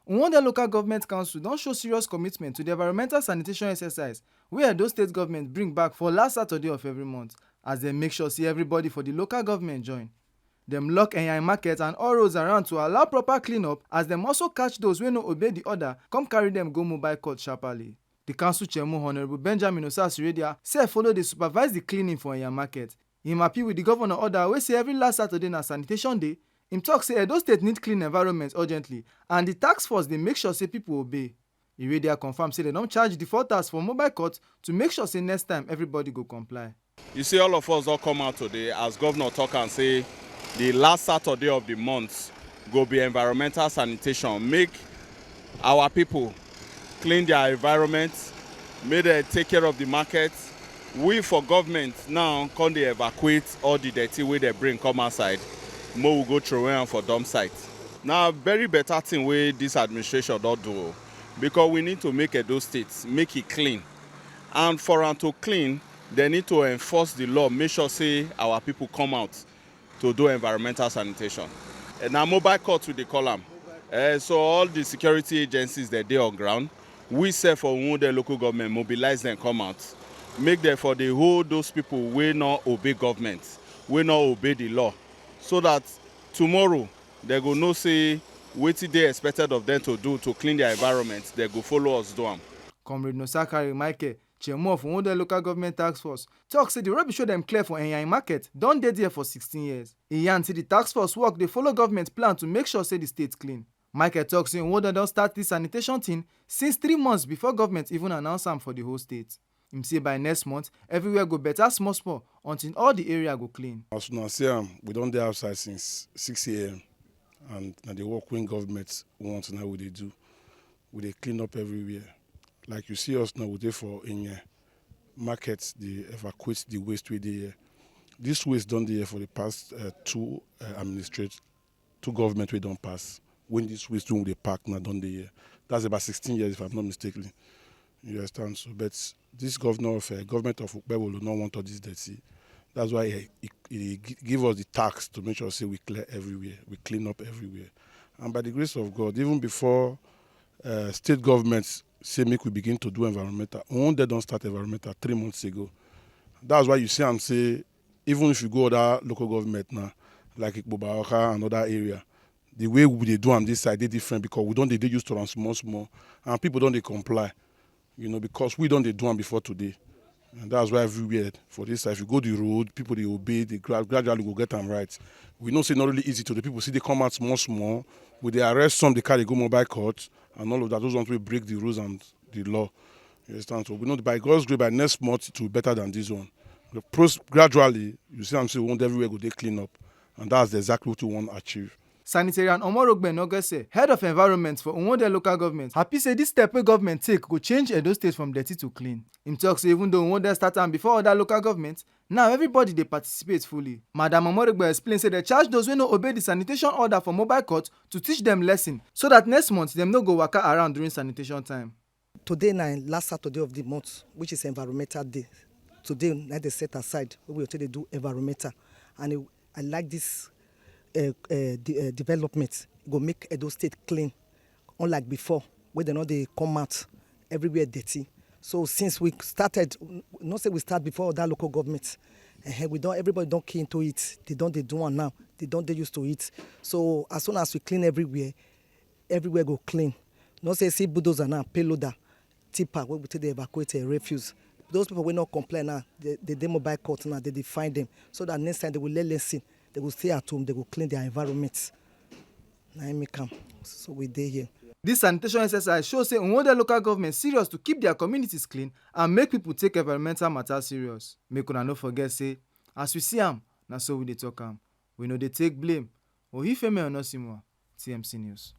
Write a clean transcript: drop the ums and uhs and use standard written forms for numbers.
Uhunmwonde local government council don show serious commitment to the environmental sanitation exercise wey Edo state government bring back for last Saturday of every month, as dem make sure say everybody for the local government join. Dem lock Eyaen market and all roads around to allow proper clean-up, as dem also catch those wey no obey the order come carry dem go mobile court sharparly. The council chairmo Honourable Benjamin Iredia sef follow dey supervise the cleaning for Eyaen market. Him happy with the governor order wey say every last Saturday na sanitation day. Him talk say Edo state need clean environment urgently, and the task force dey make sure say people obey. Iredia confirm say dem don charge defaulters for mobile court to make sure say next time everybody go comply. You see, all of us don come out today as governor talk and say the last Saturday of the month go be environmental sanitation. Make our people clean their environment, make dem take care of the market. We for government now come dey evacuate all the dirty wey dem bring come outside. More we go throw am for dump site. Now very better thing wey this administration don do, because we need to make Edo State make it clean, and for am to clean, they need to enforce the law, make sure say our people come out to do environmental sanitation. And now mobile court we dey call am. So all the security agencies that dey on ground, we sef for Uhunmwonde local government mobilize them come out, make them for the hold those people wey not obey government, wey not obey the law, so that tomorrow they go know say wetin dey expected of them to do to clean their environment, they go follow us do am. Comrade Nosakari Michael, Chairmo of Uhunmwonde local government task force, talk say the rubbish wey dem clear for Eyaen market don dey there for 16 years. He yarn say the task force work dey follow government plan to make sure say the state clean. Michael talk say Uhunmwonde don start this sanitation thing since 3 months before government even announce am for the whole state. Him say by next month, everywhere go better small small until all the area go clean. As una see am, we don dey outside since 6 a.m. and na the work wey government want now we dey do. We dey clean up everywhere. Like you see us now, we dey for Eyaen market, dey evacuate the waste wey dey here. This waste don dey here for the past two government wey don pass. When this waste wey dey pack now don dey here, that's about 16 years if I'm not mistaken. You understand? So, but this government of Ukpebolo no want all this dirty. That's why he give us the tax to make sure say we clear everywhere, we clean up everywhere. And by the grace of God, even before state governments say make we begin to do environmental, Uhunmwonde don't start environmental 3 months ago. That's why you see am say even if you go other local government now, like Ikpobaoka and other area, the way we dey do am this side dey different, because we don't dey used to am small, and people don't dey comply. You know, because we don't dey do am before today. And that's why everywhere for this side, if you go the road, people they obey, they gradually go get them right. We know say not really easy to the people. See they come out small, with the arrest some, they carry go mobile court, and all of that. Those ones will break the rules and the law. You understand? So we know by God's grace, by next month it will be better than this one. Gradually, you see I'm saying we want everywhere go they clean up, and that's exactly what we want to achieve. Sanitarian Omorogbe Nogese, head of environment for Uhunmwonde local government, happy say this step wey government take go change Edo State from dirty to clean. Him talk say even though Uhunmwonde start am before other local governments, now everybody dey participate fully. Madam Omorogbe explain say they charge those wey no obey the sanitation order for mobile court to teach them lesson, so that next month dem no go waka around during sanitation time. Today na last Saturday of the month, which is environmental day. Today na they set aside we will take do environmental, and I like this development. Go make Edo State clean, unlike before where they come out everywhere dirty. So since we started, not say we start before that local government, everybody don't key into it. They do one now. They used to it. So as soon as we clean everywhere go clean. Not say see bulldozer now, payloader, tipper where we take the evacuate refuse. Those people will not complain now. They mobile court now. They find them, so that next time they will let listen. They will stay at home. They will clean their environments. Now I make them. So we dey here. This sanitation exercise shows say Uhunmwonde local government serious to keep their communities clean and make people take environmental matters serious. Make una no forget say, as we see am, na so we dey talk am. We know they take blame. Ohifemi Onosimwa, TMC News.